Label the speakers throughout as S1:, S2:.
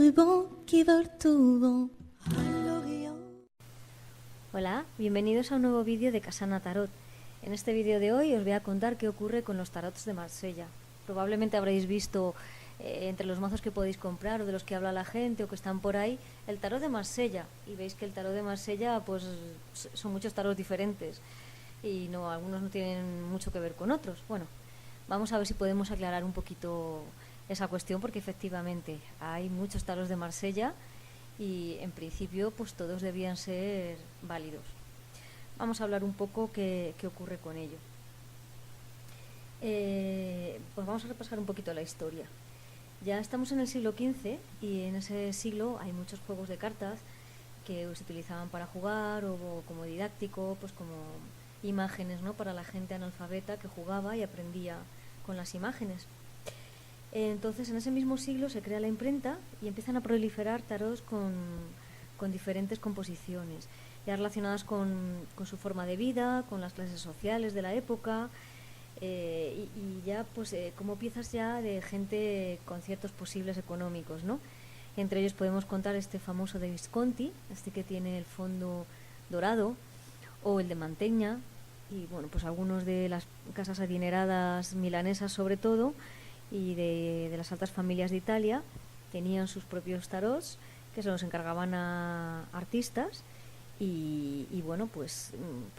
S1: rubans qui volent tout vent à l'Orient.
S2: Hola, bienvenidos a un nuevo vídeo de Casana Tarot. En este vídeo de hoy os voy a contar qué ocurre con los tarots de Marsella. Probablemente habréis visto entre los mazos que podéis comprar o de los que habla la gente o que están por ahí, el tarot de Marsella. Y veis que el tarot de Marsella pues son muchos tarots diferentes y no, algunos no tienen mucho que ver con otros. Bueno, vamos a ver si podemos aclarar un poquito esa cuestión, porque efectivamente hay muchos tarots de Marsella y en principio pues todos debían ser válidos. Vamos a hablar un poco qué ocurre con ello. Pues vamos a repasar un poquito la historia. Ya estamos en el siglo XV y en ese siglo hay muchos juegos de cartas que se utilizaban para jugar o como didáctico, pues como imágenes, ¿no?, para la gente analfabeta que jugaba y aprendía con las imágenes. Entonces, en ese mismo siglo se crea la imprenta y empiezan a proliferar tarots con diferentes composiciones, ya relacionadas con su forma de vida, con las clases sociales de la época, y ya pues como piezas ya de gente con ciertos posibles económicos, ¿no? Entre ellos podemos contar este famoso de Visconti, este que tiene el fondo dorado, o el de Mantegna, y bueno, pues algunos de las casas adineradas milanesas sobre todo, y de las altas familias de Italia tenían sus propios tarots que se los encargaban a artistas y bueno, pues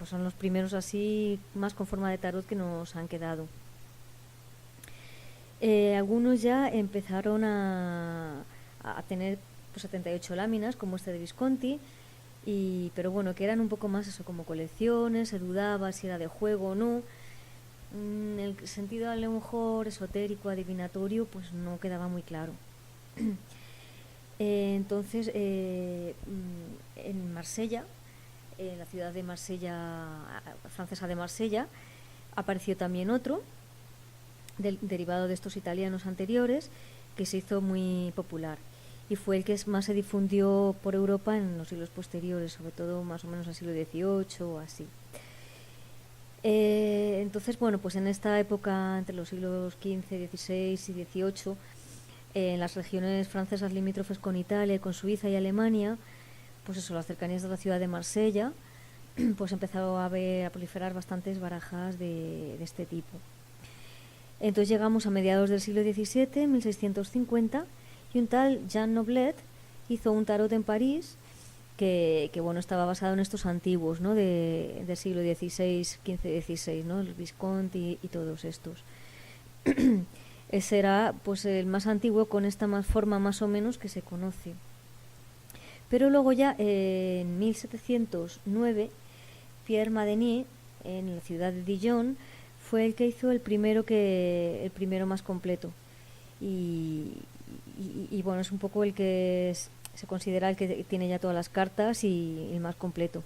S2: son los primeros así más con forma de tarot que nos han quedado. Algunos ya empezaron a tener pues 78 láminas como este de Visconti, pero bueno, que eran un poco más eso, como colecciones, se dudaba si era de juego o no. El sentido a lo mejor esotérico, adivinatorio, pues no quedaba muy claro. Entonces, en Marsella, en la ciudad de Marsella, francesa de Marsella, apareció también otro, derivado de estos italianos anteriores, que se hizo muy popular. Y fue el que más se difundió por Europa en los siglos posteriores, sobre todo más o menos al siglo XVIII o así. Entonces, bueno, pues en esta época, entre los siglos XV, XVI y XVIII, en las regiones francesas limítrofes con Italia, con Suiza y Alemania, pues eso, las cercanías de la ciudad de Marsella, pues empezó a proliferar bastantes barajas de este tipo. Entonces llegamos a mediados del siglo XVII, 1650, y un tal Jean Noblet hizo un tarot en París que bueno, estaba basado en estos antiguos, ¿no?, del siglo XVI, XV-XVI, ¿no?, el Visconti y todos estos. Ese era pues el más antiguo con esta forma más o menos que se conoce. Pero luego ya en 1709 Pierre Madenier, en la ciudad de Dijon, fue el que hizo el primero más completo y bueno, es un poco el que se considera el que tiene ya todas las cartas y el más completo.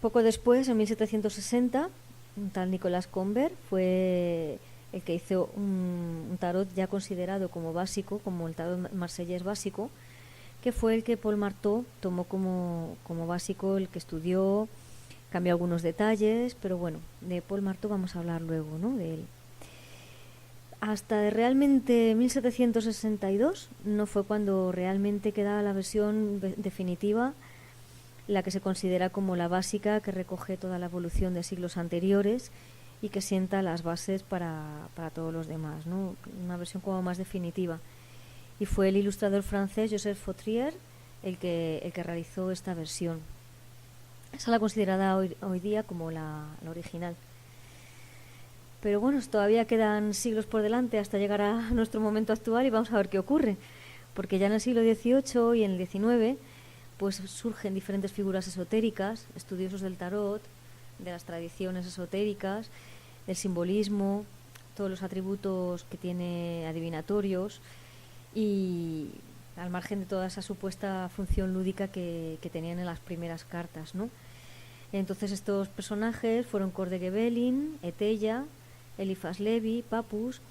S2: Poco después, en 1760, un tal Nicolas Convert fue el que hizo un tarot ya considerado como básico, como el tarot marsellés básico, que fue el que Paul Marteau tomó como básico, el que estudió, cambió algunos detalles, pero bueno, de Paul Marteau vamos a hablar luego, ¿no?, de él. Hasta realmente 1762 no fue cuando realmente quedaba la versión definitiva, la que se considera como la básica, que recoge toda la evolución de siglos anteriores y que sienta las bases para todos los demás, ¿no?, una versión como más definitiva. Y fue el ilustrador francés Joseph Fautrier el que realizó esta versión. Esa es la considerada hoy día como la original. Pero bueno, todavía quedan siglos por delante hasta llegar a nuestro momento actual y vamos a ver qué ocurre. Porque ya en el siglo XVIII y en el XIX pues surgen diferentes figuras esotéricas, estudiosos del tarot, de las tradiciones esotéricas, del simbolismo, todos los atributos que tiene adivinatorios y al margen de toda esa supuesta función lúdica que tenían en las primeras cartas, ¿no? Entonces estos personajes fueron Cor de Gebelin, Etella, Eliphas Levi, Papus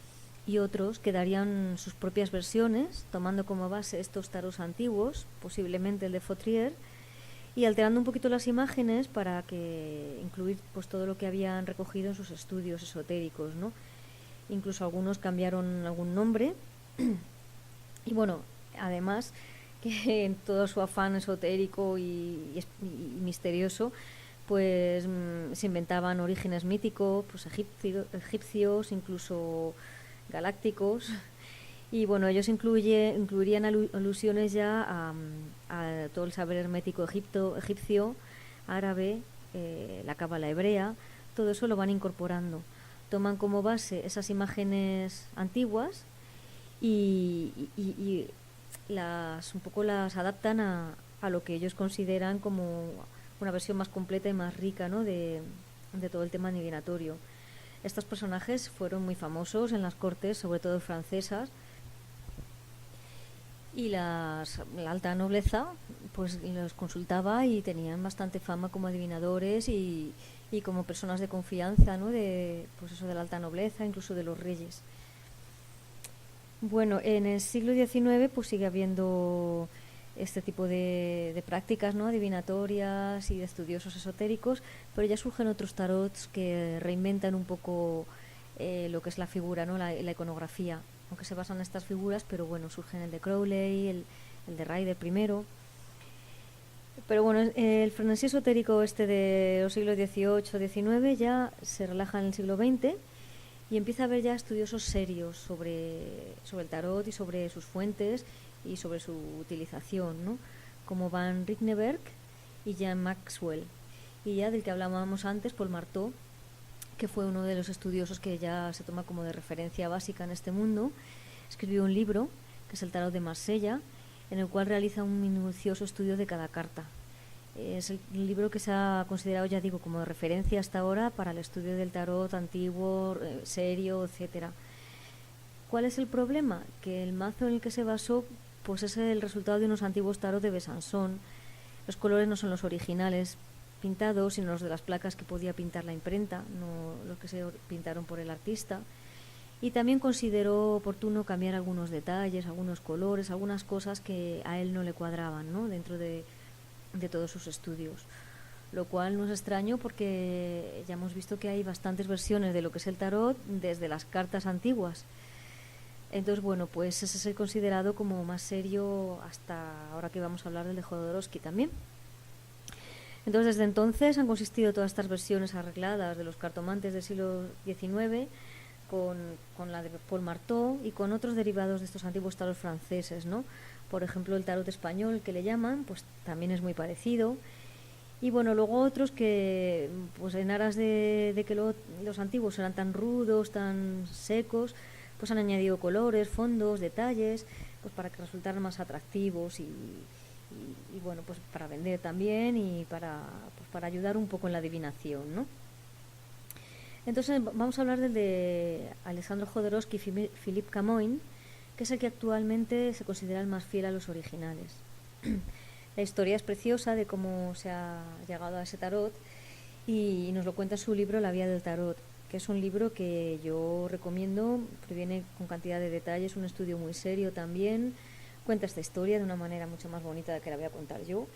S2: y otros que darían sus propias versiones, tomando como base estos tarots antiguos, posiblemente el de Fautrier, y alterando un poquito las imágenes para que incluir pues todo lo que habían recogido en sus estudios esotéricos, ¿no? Incluso algunos cambiaron algún nombre. Y bueno, además que en todo su afán esotérico y misterioso, pues se inventaban orígenes míticos, pues egipcios, incluso galácticos. Y bueno, ellos incluirían alusiones ya a todo el saber hermético egipcio, árabe, la cábala hebrea. Todo eso lo van incorporando. Toman como base esas imágenes antiguas y un poco las adaptan a lo que ellos consideran como una versión más completa y más rica, ¿no?, de todo el tema divinatorio. Estos personajes fueron muy famosos en las cortes, sobre todo francesas, y la alta nobleza pues los consultaba y tenían bastante fama como adivinadores y como personas de confianza, ¿no?, pues eso, de la alta nobleza, incluso de los reyes. Bueno, en el siglo XIX pues sigue habiendo este tipo de prácticas, ¿no?, adivinatorias y de estudiosos esotéricos, pero ya surgen otros tarots que reinventan un poco lo que es la figura, ¿no?, la iconografía, aunque se basan en estas figuras, pero bueno, surgen el de Crowley, el de Rider primero. Pero bueno, el frenesí esotérico de los siglos XVIII-XIX ya se relaja en el siglo XX y empieza a haber ya estudiosos serios sobre el tarot y sobre sus fuentes y sobre su utilización, ¿no?, como Van Rijkenberg y Jan Maxwell. Y ya del que hablábamos antes, Paul Marteau, que fue uno de los estudiosos que ya se toma como de referencia básica en este mundo, escribió un libro, que es el Tarot de Marsella, en el cual realiza un minucioso estudio de cada carta. Es el libro que se ha considerado, ya digo, como de referencia hasta ahora para el estudio del tarot antiguo, serio, etcétera. ¿Cuál es el problema? Que el mazo en el que se basó pues es el resultado de unos antiguos tarot de Besançon. Los colores no son los originales pintados, sino los de las placas que podía pintar la imprenta, no los que se pintaron por el artista. Y también consideró oportuno cambiar algunos detalles, algunos colores, algunas cosas que a él no le cuadraban, ¿no?, dentro de todos sus estudios. Lo cual no es extraño porque ya hemos visto que hay bastantes versiones de lo que es el tarot desde las cartas antiguas. Entonces, bueno, pues ese es el considerado como más serio hasta ahora que vamos a hablar del de Jodorowsky también. Entonces, desde entonces han consistido todas estas versiones arregladas de los cartomantes del siglo XIX con la de Paul Marteau y con otros derivados de estos antiguos tarots franceses, ¿no? Por ejemplo, el tarot español, que le llaman, pues también es muy parecido. Y bueno, luego otros que, pues en aras de que los antiguos eran tan rudos, tan secos, pues han añadido colores, fondos, detalles, pues para que resultaran más atractivos y bueno, pues para vender también y para ayudar un poco en la adivinación, ¿no? Entonces vamos a hablar del de Alexandre Jodorowsky y Philippe Camoin, que es el que actualmente se considera el más fiel a los originales. La historia es preciosa de cómo se ha llegado a ese tarot y nos lo cuenta en su libro La Vía del Tarot, que es un libro que yo recomiendo, que viene con cantidad de detalles, un estudio muy serio también, cuenta esta historia de una manera mucho más bonita de que la voy a contar yo.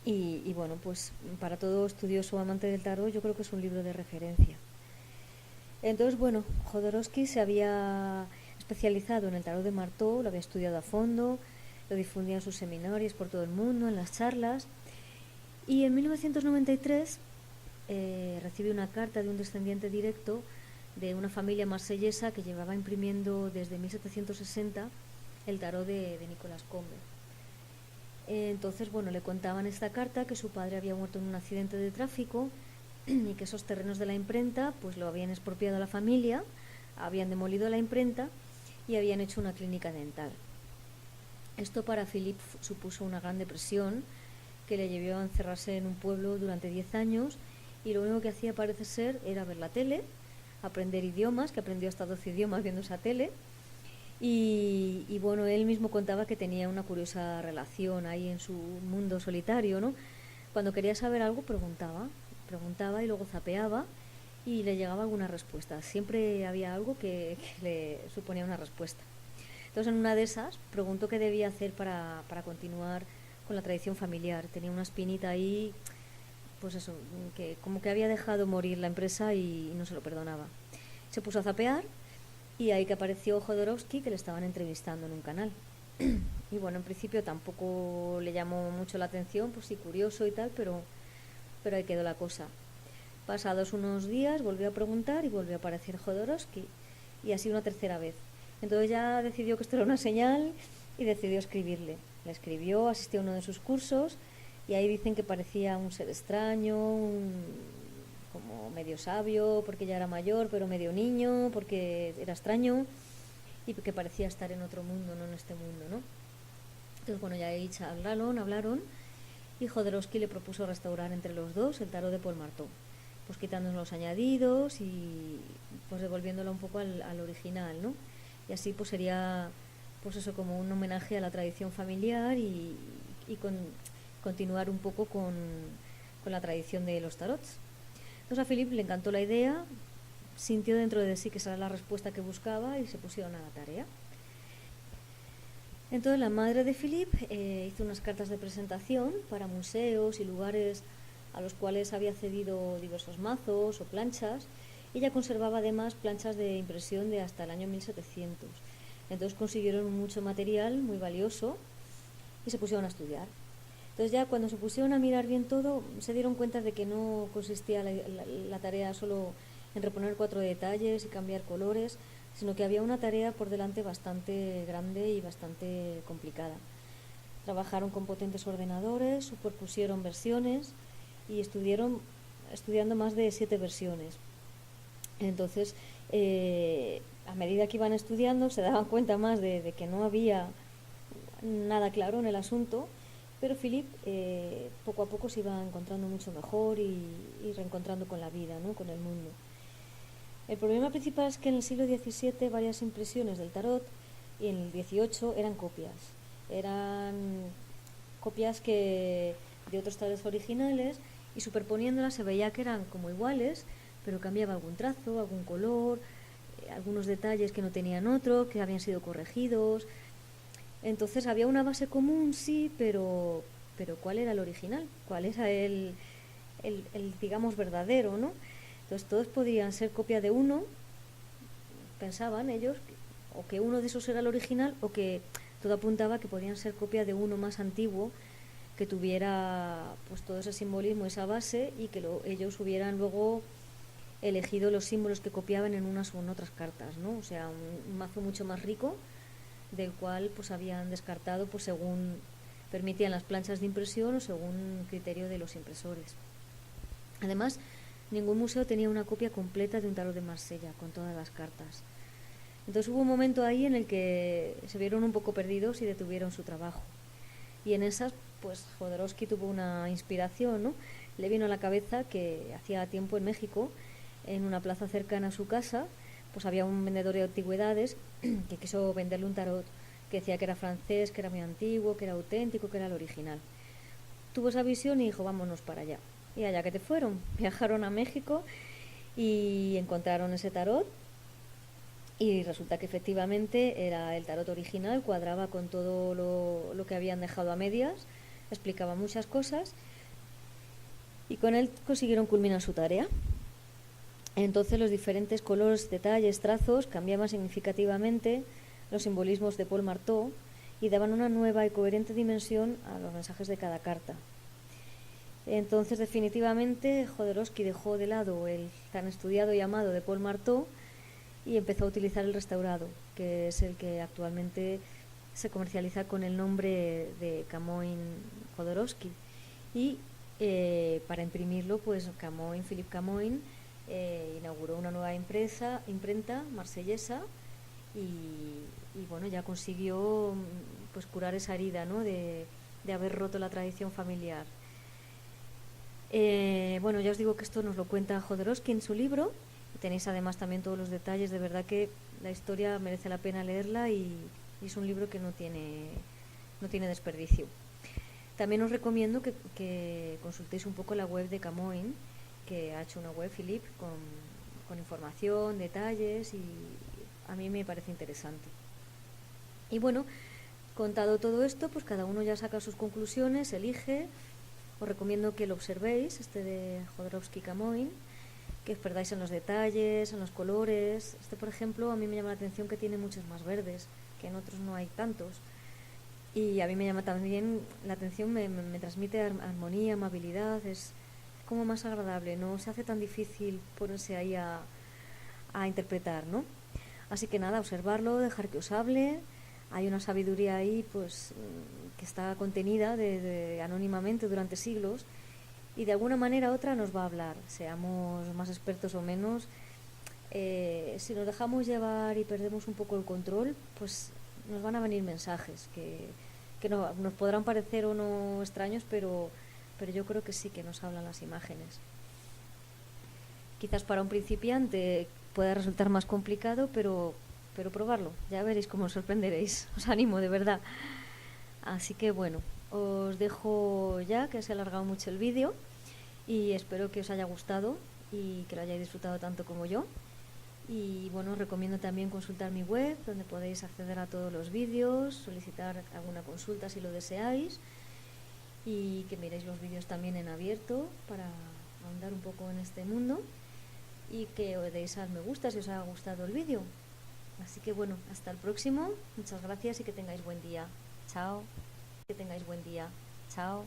S2: Y bueno, pues para todo estudioso amante del tarot yo creo que es un libro de referencia. Entonces, bueno, Jodorowsky se había especializado en el tarot de Marteau, lo había estudiado a fondo, lo difundía en sus seminarios por todo el mundo, en las charlas, y en 1993 recibe una carta de un descendiente directo de una familia marsellesa que llevaba imprimiendo desde 1760 el tarot de Nicolas Combe. Entonces, bueno, le contaban esta carta que su padre había muerto en un accidente de tráfico y que esos terrenos de la imprenta pues lo habían expropiado a la familia, habían demolido la imprenta y habían hecho una clínica dental. Esto para Philippe supuso una gran depresión que le llevó a encerrarse en un pueblo durante 10 años y lo único que hacía, parece ser, era ver la tele, aprender idiomas, que aprendió hasta 12 idiomas viendo esa tele. Y bueno, él mismo contaba que tenía una curiosa relación ahí en su mundo solitario, ¿no? Cuando quería saber algo preguntaba y luego zapeaba y le llegaba alguna respuesta. Siempre había algo que le suponía una respuesta. Entonces, en una de esas preguntó qué debía hacer para continuar con la tradición familiar. Tenía una espinita ahí, pues eso, que como que había dejado morir la empresa y no se lo perdonaba. Se puso a zapear y ahí que apareció Jodorowsky, que le estaban entrevistando en un canal. Y bueno, en principio tampoco le llamó mucho la atención, pues sí, curioso y tal, pero ahí quedó la cosa. Pasados unos días volvió a preguntar y volvió a aparecer Jodorowsky, y así una tercera vez. Entonces ya decidió que esto era una señal y decidió escribirle. Le escribió, asistió a uno de sus cursos, y ahí dicen que parecía un ser extraño, como medio sabio, porque ya era mayor, pero medio niño, porque era extraño, y que parecía estar en otro mundo, no en este mundo, ¿no? Entonces, bueno, ya ahí hablaron, y Jodorowsky le propuso restaurar entre los dos el tarot de Paul Marteau, pues quitando los añadidos y pues devolviéndolo un poco al original, ¿no? Y así pues sería pues eso, como un homenaje a la tradición familiar y continuar un poco con la tradición de los tarots. Entonces a Philip le encantó la idea, sintió dentro de sí que esa era la respuesta que buscaba y se pusieron a la tarea. Entonces la madre de Philip hizo unas cartas de presentación para museos y lugares a los cuales había cedido diversos mazos o planchas. Ella conservaba además planchas de impresión de hasta el año 1700. Entonces consiguieron mucho material muy valioso y se pusieron a estudiar. Entonces ya cuando se pusieron a mirar bien todo, se dieron cuenta de que no consistía la tarea solo en reponer 4 detalles y cambiar colores, sino que había una tarea por delante bastante grande y bastante complicada. Trabajaron con potentes ordenadores, superpusieron versiones y estudiando más de 7 versiones. Entonces, a medida que iban estudiando, se daban cuenta más de que no había nada claro en el asunto, pero Philip poco a poco se iba encontrando mucho mejor y reencontrando con la vida, ¿no? Con el mundo. El problema principal es que en el siglo XVII varias impresiones del tarot y en el XVIII eran copias. Eran copias de otros tarots originales, y superponiéndolas se veía que eran como iguales, pero cambiaba algún trazo, algún color, algunos detalles que no tenían otro, que habían sido corregidos. Entonces había una base común, sí, pero ¿cuál era el original? ¿Cuál era el digamos, verdadero, ¿no? Entonces todos podían ser copia de uno, pensaban ellos, o que uno de esos era el original, o que todo apuntaba que podían ser copia de uno más antiguo, que tuviera pues todo ese simbolismo, esa base, y que ellos hubieran luego elegido los símbolos que copiaban en unas o en otras cartas, ¿no? O sea, un mazo mucho más rico, del cual pues habían descartado pues según permitían las planchas de impresión o según criterio de los impresores. Además, ningún museo tenía una copia completa de un tarot de Marsella con todas las cartas. Entonces hubo un momento ahí en el que se vieron un poco perdidos y detuvieron su trabajo. Y en esas, pues Jodorowsky tuvo una inspiración, ¿no? Le vino a la cabeza que hacía tiempo en México, en una plaza cercana a su casa, pues había un vendedor de antigüedades que quiso venderle un tarot que decía que era francés, que era muy antiguo, que era auténtico, que era el original. Tuvo esa visión y dijo, vámonos para allá. Y allá que te fueron, viajaron a México y encontraron ese tarot, y resulta que efectivamente era el tarot original, cuadraba con todo lo que habían dejado a medias, explicaba muchas cosas, y con él consiguieron culminar su tarea. Entonces los diferentes colores, detalles, trazos cambiaban significativamente los simbolismos de Paul Marteau y daban una nueva y coherente dimensión a los mensajes de cada carta. Entonces definitivamente Jodorowsky dejó de lado el tan estudiado y amado de Paul Marteau y empezó a utilizar el restaurado, que es el que actualmente se comercializa con el nombre de Camoin Jodorowsky. Y para imprimirlo, pues Philip Camoin inauguró una nueva imprenta marsellesa, y bueno, ya consiguió pues curar esa herida, ¿no? de haber roto la tradición familiar. Bueno, ya os digo que esto nos lo cuenta Jodorowsky en su libro. Tenéis además también todos los detalles. De verdad que la historia merece la pena leerla, y es un libro que no tiene desperdicio. También os recomiendo que consultéis un poco la web de Camoin, que ha hecho una web, Philip, con información, detalles, y a mí me parece interesante. Y bueno, contado todo esto, pues cada uno ya saca sus conclusiones, elige. Os recomiendo que lo observéis, de Jodorowsky Camoin, que os perdáis en los detalles, en los colores. Por ejemplo, a mí me llama la atención que tiene muchos más verdes, que en otros no hay tantos. Y a mí me llama también la atención, me transmite armonía, amabilidad, es como más agradable, no se hace tan difícil ponerse ahí a interpretar, ¿no? Así que nada, observarlo, dejar que os hable. Hay una sabiduría ahí pues que está contenida anónimamente durante siglos y de alguna manera u otra nos va a hablar, seamos más expertos o menos. Si nos dejamos llevar y perdemos un poco el control, pues nos van a venir mensajes que no, nos podrán parecer o no extraños, pero yo creo que sí que nos hablan las imágenes. Quizás para un principiante pueda resultar más complicado, pero probarlo, ya veréis cómo os sorprenderéis. Os animo, de verdad. Así que bueno, os dejo ya, que se ha alargado mucho el vídeo, y espero que os haya gustado y que lo hayáis disfrutado tanto como yo. Y bueno, os recomiendo también consultar mi web, donde podéis acceder a todos los vídeos, solicitar alguna consulta si lo deseáis, y que miréis los vídeos también en abierto para ahondar un poco en este mundo, y que os deis al me gusta si os ha gustado el vídeo. Así que bueno, hasta el próximo, muchas gracias y que tengáis buen día. Chao. Que tengáis buen día. Chao.